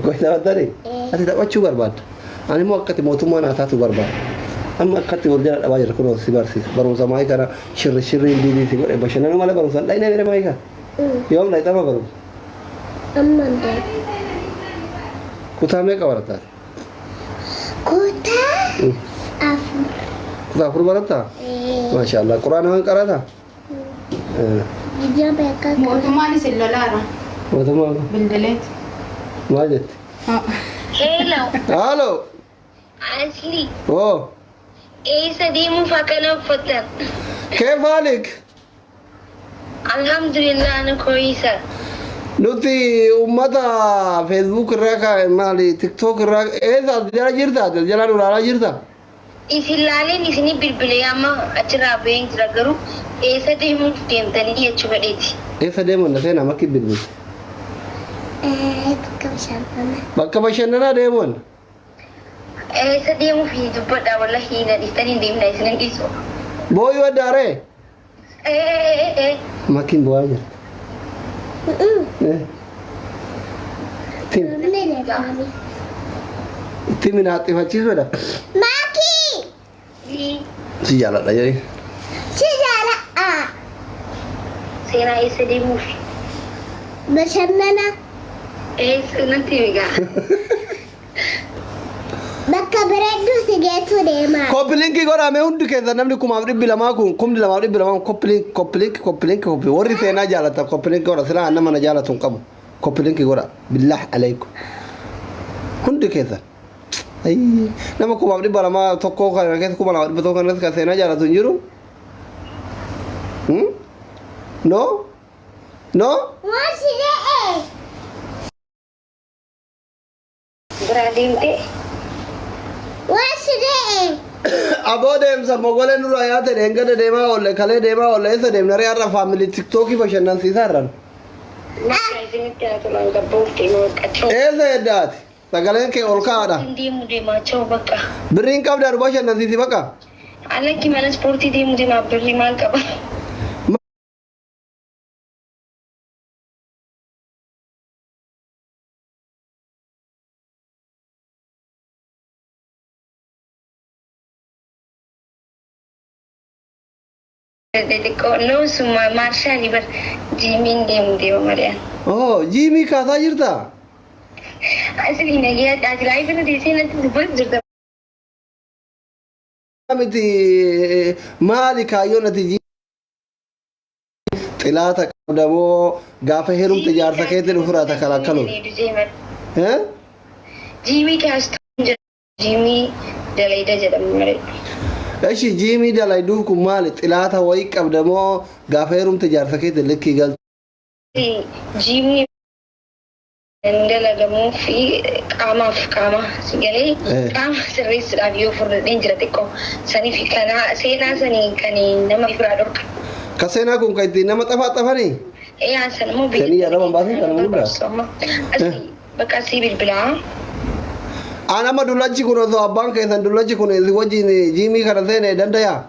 كويس تبدري أنت تبغى شو برباد أنا مو أكتي موتوما أنا أساسه برباد أما أكتي ورجال أبغى يركضوا سيبارسي بروزا ماي كنا شر دي سيبار بس أنا ما له بروزا لا إني غير ماي كا يوم لا تما بروز أما ده كتامي كبرتا كوتا أفر كتا أفر برتا ما شاء الله قرآن هان قرأتا جابك موتوماني سلولارا موتوما بالدليت ما جت Hello, هالو Ashley. أوه Isa di mo fakana fatan. كيف حالك Alhamdulillah ana koisa. نوتي أمتا فيسبوك الرقا مالي تيك توك الرقا إيه ذا جرا جرتا جرا ولا جرتا Isilale ni sini bilbile ama achira beng ragaru. Isa di mo tentani ya chubadeti. إيه سديم ولا سينا ما كيد بالبس كم شابنا بكا بشننا ديمون Isa di mo fi dubada wallahi na istani dim na isnan iso. بوي وداري ما كين بواجر تيم منين يا مامي تيم من هاتي فاتشي ولا ماكي سيجالة لا جاي شجالة Sina isa di mo fi. بشننا Isa nanti miga. بكا بريدو سجيتو ديما كوبلينكي غورا مي هوند كذا نمني كوم ابري بلا كوم دلا ابري بلا كوبلينك وري سينا جالتا كوبلينك غورا سلا انا ما جالتون قبو كوبلينكي غورا بالله عليكم هوند كذا اي نما كوم ابري بلا ما توكو كان كذا كوم ابري بتوكو كان سينا جالتون يرو نو واشي ايه Gradinte. واشي ايه ابو ديم سموغله نور ايات دنگد ديما ولا كله ديما ولا اس ديم نري ار فاميلي تيك توك فشنن سيسارن Nasa isini kaya tulang gabong tino katro. ايه زيدات سغلن كي اولكادا Hindi mo di macoba ka. برين كاب دار بشنن سيسي بقى Alam gimana seperti dia mo di mapirliman ka ba? Jadi ko no semua Marsha liber Jimin dia Marian. اوه جيمي كاتا جرتا Asli na ya asli ay pina di sini nanti sebut jerta. متي مالك ايونا تجي طلعت قدمو غافه هرم تجار سكيت الفرات كلا كلو ها Jimmy kas Jimmy dalai dah jadi mereka. ايش جيمي دلا يدوكم مال طلعت ويك قدمو غافه هرم تجار سكيت لكي قال Jimmy Ndela gamu fi kama sigale kama service radio for the danger teko sani fi kana sani kani nama ifrador كسينا كون كايتي نما طفاني ya san mo bi Sani ya raman basin kana muda asli bakasi bil bila انا ما دولجي كونو ذو بانك اذا دولجي كونو ذي وجي جيمي كرثين دنديا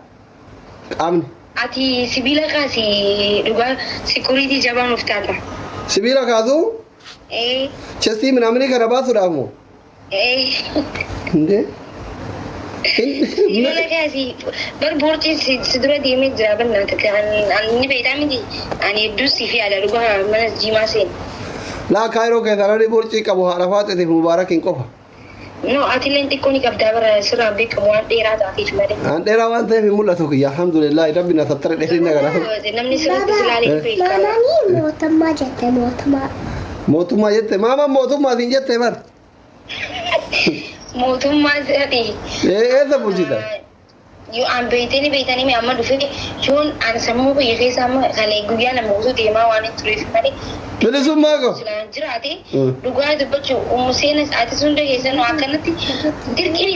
امن ati sibila kasi duga security jaba muftata سبيلا كازو چستی من امریکا رباطو رامو انده sibila kasi bar borti sidura di me jaban na ta an ni beida mi di ani dusi fi ala duga manas jima sen لا كايرو كذا ري بورچي كبو عرفات دي مبارك انقفا no atilenti koni kabda bara sura be ko wan dera ta ti mare ان ديرا وانت في مولتك يا الحمد لله ربنا ستر دهرنا غرا namni sura bislali pe kala مامي موتما جت موتما موتما يت ماما موتما دين جت مر motumma zati ايه ذا بوجيدا yo an beitani me amma dufe jon an samu ko yake sama kale guya na muzu de ma wani turif mare بلسو ماكو silan jirate duga da bacci umusena ati sun dage sanu akanati dirkini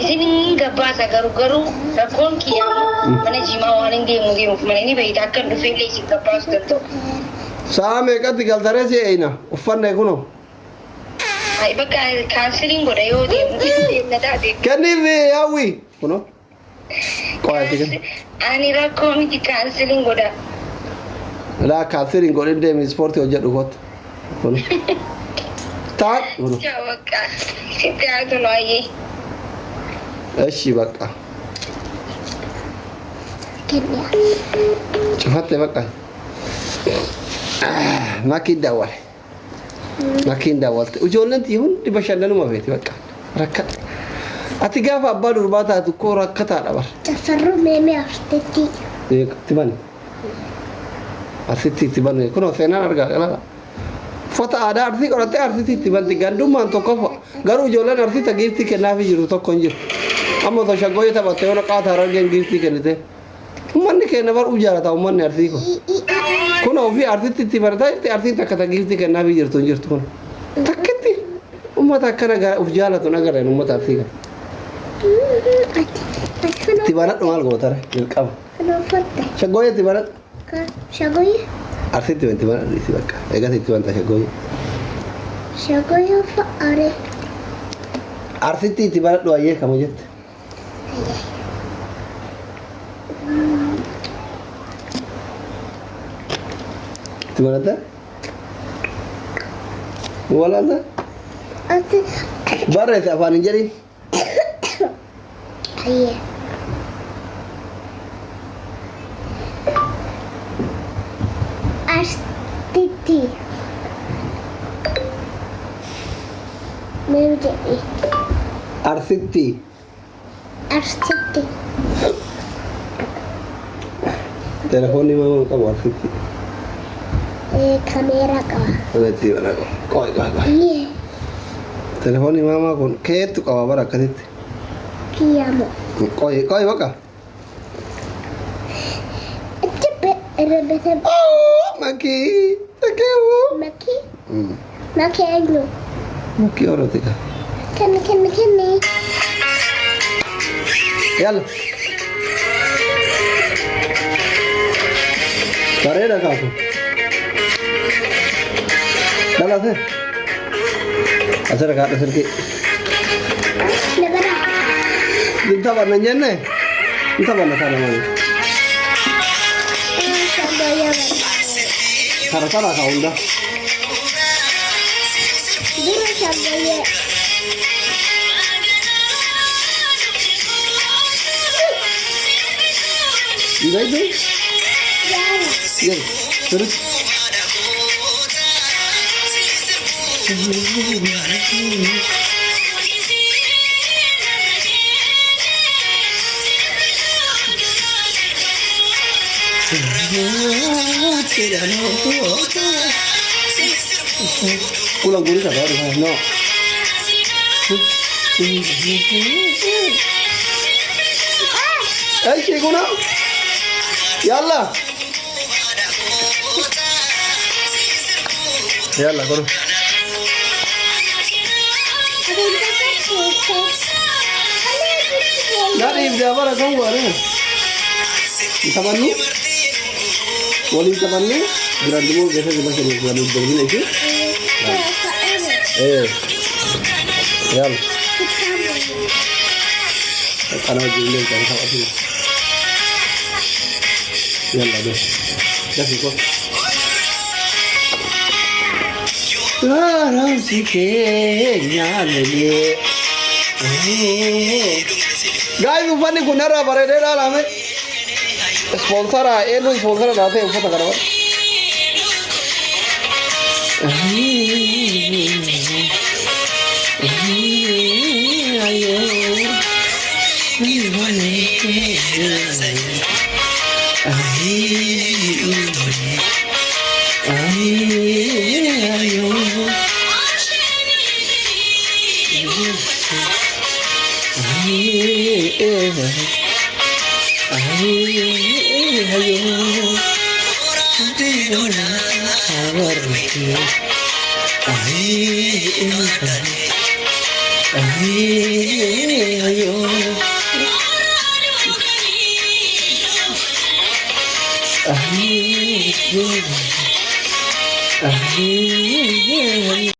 sininga ba sa garu da konki ya mana jima wani de mu mana ni bai da kan dufe le shi ka pas da to سامي قد قال درسي اينا وفن يكونوا ai baka kansirin goda yo de mu na da de كني في ياوي كونو كويس كده ani ra komiti kansirin goda لا كاثرين قولين دي من سبورتي وجد وقت تعال بقى ستي عادوا نوعي ايش بقى كنيا شفت بقى ما كيد اول ما كيد اول وجولنتي هون بشلنا ما بيتي بقى ركت اتقاف ابا درباتا تكو ركت على بر تفرم ميمي أفتتي تبان أرتي تبان كنا سينا أرجع لا فتا ada arti orang teh arti tiban gandum manto kofa garu jolan arti tagirti ke nafi jiru to konjir amma to shagoy ta bate ona ka tharar gen girti ke nite man ke nabar ujara ta man arti ko kuna ofi arti tiban ta arti ta kata girti ke nafi jiru to jir to takati umma ta kana ga ujala to nagara umma ta arti ka tibanat mal gotar ilqab أنا فتح shagoy tibanat شقوي arti tiban isi bakka ega tiban ta shagoy شقوي فقري arti tibanat do aye kamu jet tibanat wala ta أنت bare sa afan jari هي أشتتي من جدي arti أشتتي telepon ni memang kamu arti كاميرا كوا ada tiban aku koi إيه telepon ni mama kon ketu kawa bara kadit كيامو koi baka أتبع ربنا oh maki takewo مكي مكي أجنو maki orang tika كني yalla kare dah kau dah se asal kat asal ki نبرة dinta warna nyenne dinta warna sana mana شقوي sana sana kau dah دور شقوي ini itu يلا ya terus pulang guru tak ada no cikgu nak yalla yalla kau dari Jawa kamu mana tamanni wali tamanni berantamu biasa kita sering berani begini lagi yalla أنا أقول لك أنا خلاص يلا ده يكون لا سيكينيا للي guys ufani kunara barede la lame sponsor a elo sponsor date ufata karwa